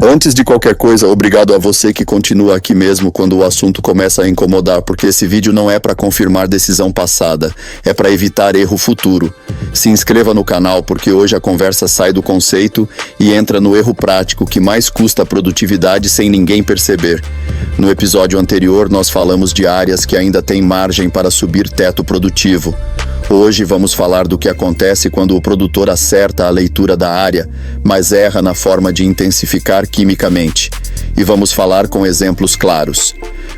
Antes de qualquer coisa, obrigado a você que continua aqui mesmo quando o assunto começa a incomodar, porque esse vídeo não é para confirmar decisão passada, é para evitar erro futuro. Se inscreva no canal porque hoje a conversa sai do conceito e entra no erro prático que mais custa a produtividade sem ninguém perceber. No episódio anterior nós falamos de áreas que ainda têm margem para subir teto produtivo. Hoje vamos falar do que acontece quando o produtor acerta a leitura da área, mas erra na forma de intensificar quimicamente. E vamos falar com exemplos claros.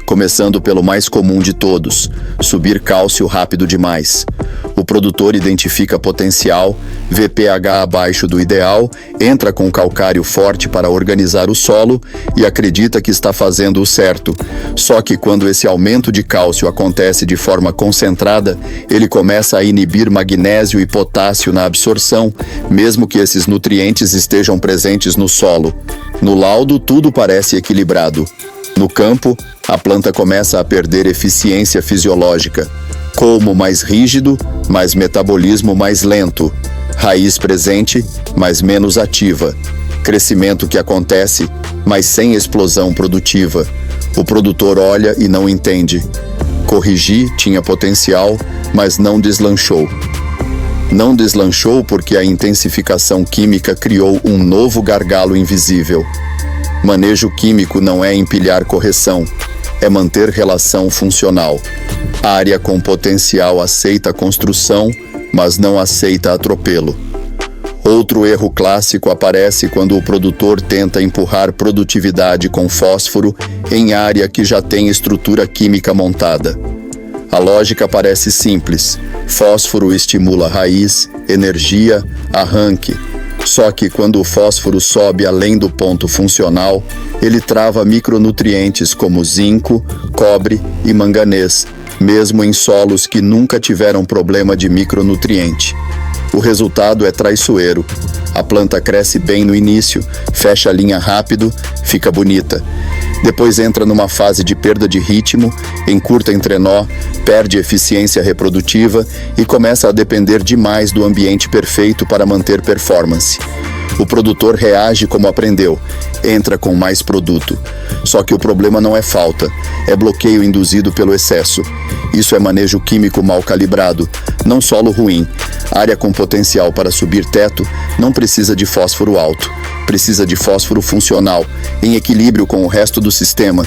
Começando pelo mais comum de todos, subir cálcio rápido demais. O produtor identifica potencial, vê pH abaixo do ideal, entra com calcário forte para organizar o solo e acredita que está fazendo o certo. Só que quando esse aumento de cálcio acontece de forma concentrada, ele começa a inibir magnésio e potássio na absorção, mesmo que esses nutrientes estejam presentes no solo. No laudo, tudo parece equilibrado. No campo, a planta começa a perder eficiência fisiológica. Colmo mais rígido, mas metabolismo mais lento. Raiz presente, mas menos ativa. Crescimento que acontece, mas sem explosão produtiva. O produtor olha e não entende. Corrigi, tinha potencial, mas não deslanchou. Não deslanchou porque a intensificação química criou um novo gargalo invisível. Manejo químico não é empilhar correção, é manter relação funcional. Área com potencial aceita a construção, mas não aceita atropelo. Outro erro clássico aparece quando o produtor tenta empurrar produtividade com fósforo em área que já tem estrutura química montada. A lógica parece simples. Fósforo estimula raiz, energia, arranque. Só que quando o fósforo sobe além do ponto funcional, ele trava micronutrientes como zinco, cobre e manganês, mesmo em solos que nunca tiveram problema de micronutriente. O resultado é traiçoeiro. A planta cresce bem no início, fecha a linha rápido, fica bonita. Depois entra numa fase de perda de ritmo, encurta entrenó, perde eficiência reprodutiva e começa a depender demais do ambiente perfeito para manter performance. O produtor reage como aprendeu, entra com mais produto. Só que o problema não é falta, é bloqueio induzido pelo excesso. Isso é manejo químico mal calibrado, não solo ruim. Área com potencial para subir teto não precisa de fósforo alto, precisa de fósforo funcional, em equilíbrio com o resto do sistema.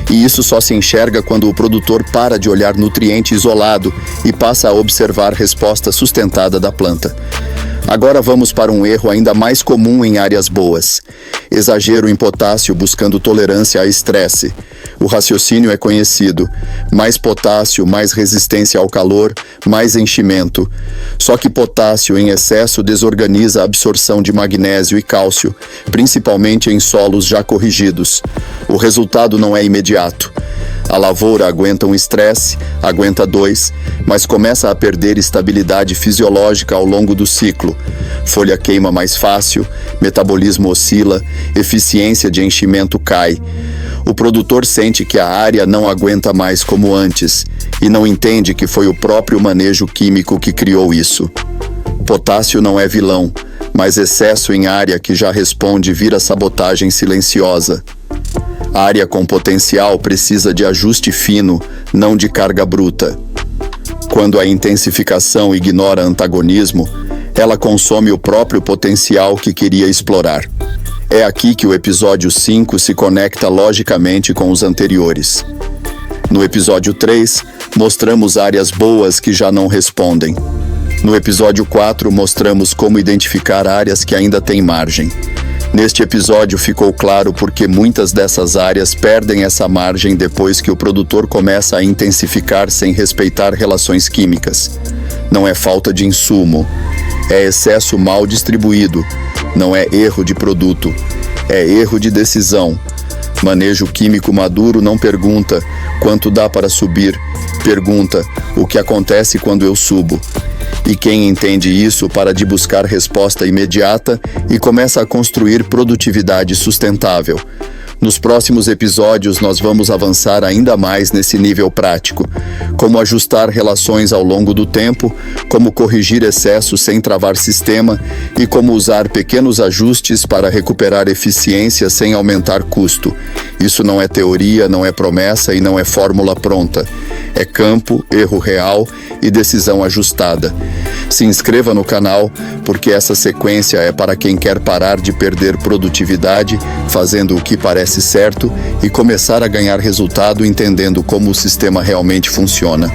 E isso só se enxerga quando o produtor para de olhar nutriente isolado e passa a observar resposta sustentada da planta. Agora vamos para um erro ainda mais comum em áreas boas. Exagero em potássio buscando tolerância a estresse. O raciocínio é conhecido. Mais potássio, mais resistência ao calor, mais enchimento. Só que potássio em excesso desorganiza a absorção de magnésio e cálcio, principalmente em solos já corrigidos. O resultado não é imediato. A lavoura aguenta um estresse, aguenta 2, mas começa a perder estabilidade fisiológica ao longo do ciclo. Folha queima mais fácil, metabolismo oscila, eficiência de enchimento cai. O produtor sente que a área não aguenta mais como antes e não entende que foi o próprio manejo químico que criou isso. Potássio não é vilão, mas excesso em área que já responde vira sabotagem silenciosa. Área com potencial precisa de ajuste fino, não de carga bruta. Quando a intensificação ignora antagonismo, ela consome o próprio potencial que queria explorar. É aqui que o episódio 5 se conecta logicamente com os anteriores. No episódio 3, mostramos áreas boas que já não respondem. No episódio 4, mostramos como identificar áreas que ainda têm margem. Neste episódio ficou claro porque muitas dessas áreas perdem essa margem depois que o produtor começa a intensificar sem respeitar relações químicas. Não é falta de insumo, é excesso mal distribuído, não é erro de produto, é erro de decisão. Manejo químico maduro não pergunta quanto dá para subir, pergunta o que acontece quando eu subo. E quem entende isso para de buscar resposta imediata e começa a construir produtividade sustentável. Nos próximos episódios, nós vamos avançar ainda mais nesse nível prático. Como ajustar relações ao longo do tempo, como corrigir excessos sem travar sistema e como usar pequenos ajustes para recuperar eficiência sem aumentar custo. Isso não é teoria, não é promessa e não é fórmula pronta. É campo, erro real e decisão ajustada. Se inscreva no canal, porque essa sequência é para quem quer parar de perder produtividade, fazendo o que parece certo e começar a ganhar resultado entendendo como o sistema realmente funciona.